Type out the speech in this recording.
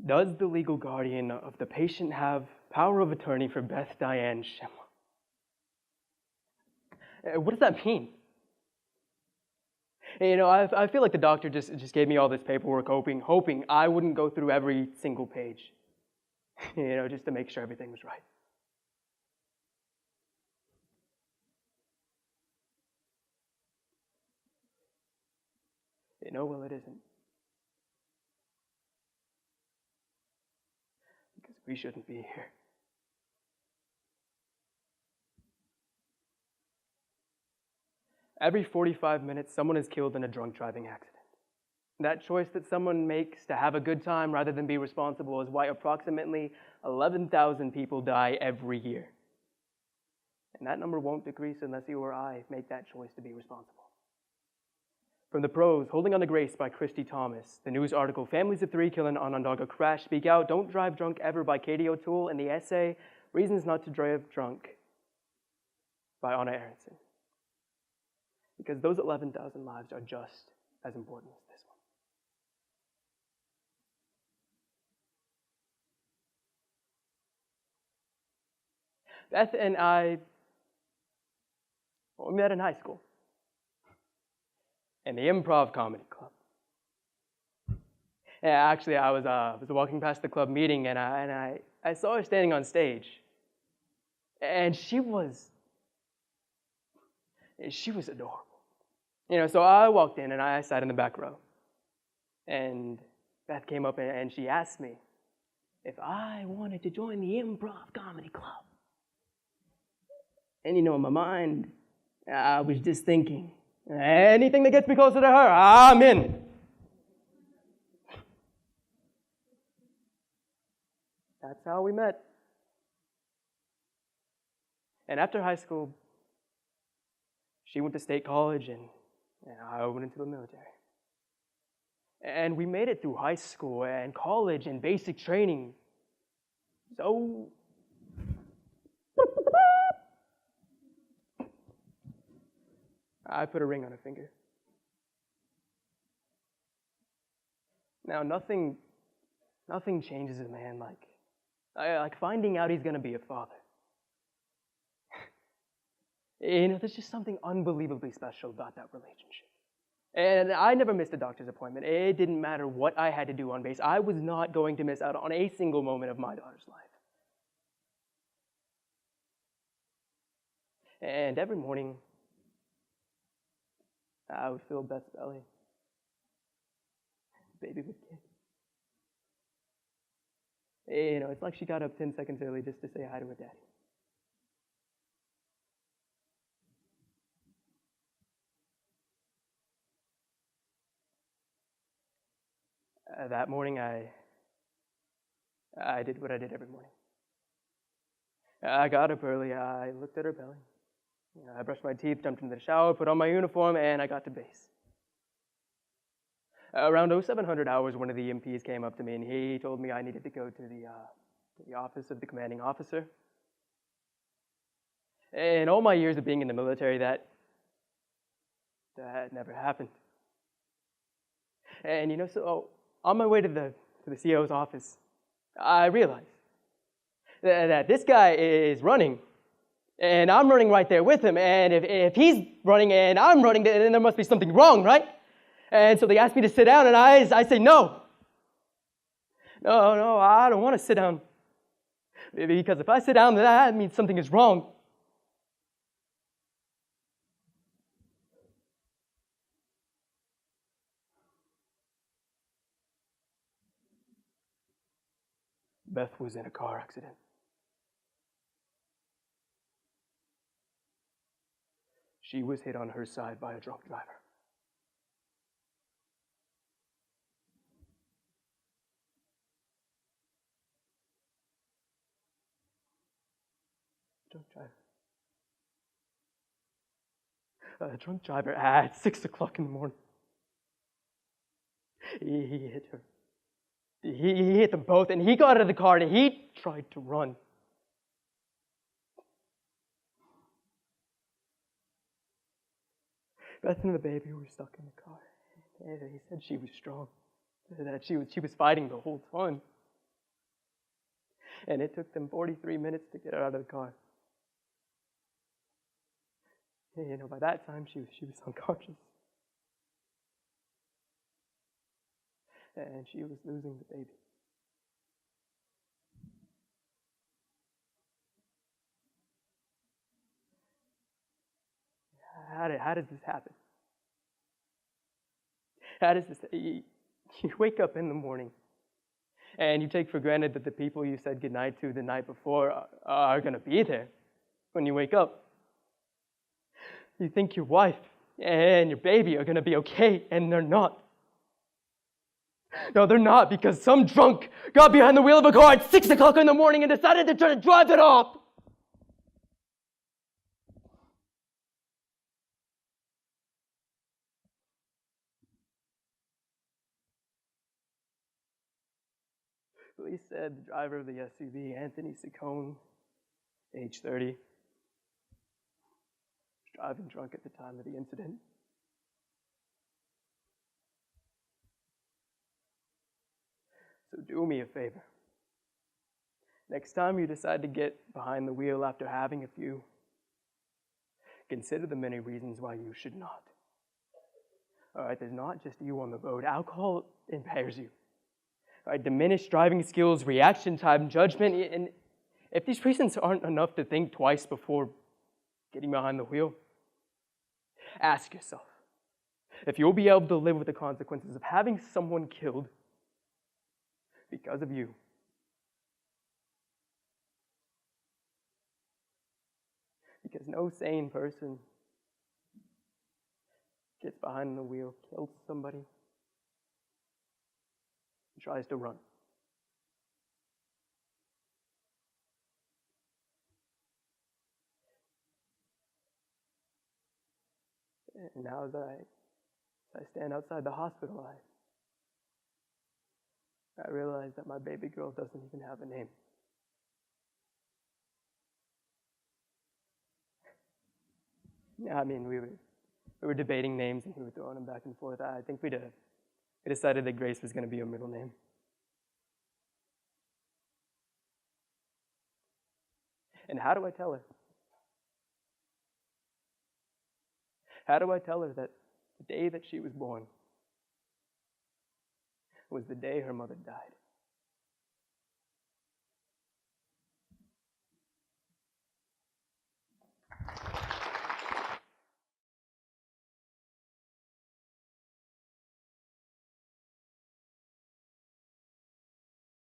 Does the legal guardian of the patient have power of attorney for Beth Diane Schimel? What does that mean? I feel like the doctor just gave me all this paperwork hoping I wouldn't go through every single page, just to make sure everything was right. Well, it isn't. Because we shouldn't be here. Every 45 minutes, someone is killed in a drunk driving accident. That choice that someone makes to have a good time rather than be responsible is why approximately 11,000 people die every year. And that number won't decrease unless you or I make that choice to be responsible. From the prose, Holding on to Grace by Christy Thomas, the news article, Families of Three Kill in Onondaga Crash, Speak Out, Don't Drive Drunk Ever by Katie O'Toole, and the essay, Reasons Not to Drive Drunk by Anna Aronson. Because those 11,000 lives are just as important as this one. Beth and I, we met in high school. In the Improv Comedy Club. Yeah, actually, I was walking past the club meeting, and I saw her standing on stage, and she was adorable. So I walked in, and I sat in the back row, and Beth came up, and she asked me if I wanted to join the Improv Comedy Club. And in my mind, I was just thinking, anything that gets me closer to her, I'm in. That's how we met. And after high school, she went to state college, and I went into the military. And we made it through high school and college and basic training. So I put a ring on her finger. Now, nothing changes a man like finding out he's going to be a father. There's just something unbelievably special about that relationship. And I never missed a doctor's appointment. It didn't matter what I had to do on base. I was not going to miss out on a single moment of my daughter's life. And every morning, I would fill Beth's belly. Baby would kick. It's like she got up 10 seconds early just to say hi to her daddy. That morning, I did what I did every morning. I got up early, I looked at her belly. I brushed my teeth, jumped into the shower, put on my uniform, and I got to base. Around 0700 hours, one of the MPs came up to me, and he told me I needed to go to the office of the commanding officer. In all my years of being in the military, that never happened. And so on my way to the CO's office, I realized that this guy is running, and I'm running right there with him. And if he's running and I'm running, then there must be something wrong, right? And so they asked me to sit down, and I say no. No, I don't want to sit down. Because if I sit down, that means something is wrong. Beth was in a car accident. She was hit on her side by a drunk driver. A drunk driver at 6 o'clock in the morning. He hit her. He hit them both, and he got out of the car, and he tried to run. Beth and the baby were stuck in the car. And he said she was strong, that she was fighting the whole time. And it took them 43 minutes to get her out of the car. You know, by that time, she was unconscious. And she was losing the baby. How does this happen? How does this... You wake up in the morning, and you take for granted that the people you said goodnight to the night before are going to be there when you wake up. You think your wife and your baby are going to be okay, and they're not. No, they're not, because some drunk got behind the wheel of a car at 6 o'clock in the morning and decided to try to drive it off. Police said the driver of the SUV, Anthony Saccone, age 30, was driving drunk at the time of the incident. So do me a favor. Next time you decide to get behind the wheel after having a few, consider the many reasons why you should not. All right, there's not just you on the road. Alcohol impairs you. All right, diminished driving skills, reaction time, judgment, and if these reasons aren't enough to think twice before getting behind the wheel, ask yourself if you'll be able to live with the consequences of having someone killed because of you. Because no sane person gets behind the wheel, kills somebody, and tries to run. And now as I stand outside the hospital, I realize that my baby girl doesn't even have a name. I mean, we were debating names and we were throwing them back and forth. I think we decided that Grace was going to be her middle name. And how do I tell her? How do I tell her that the day that she was born was the day her mother died?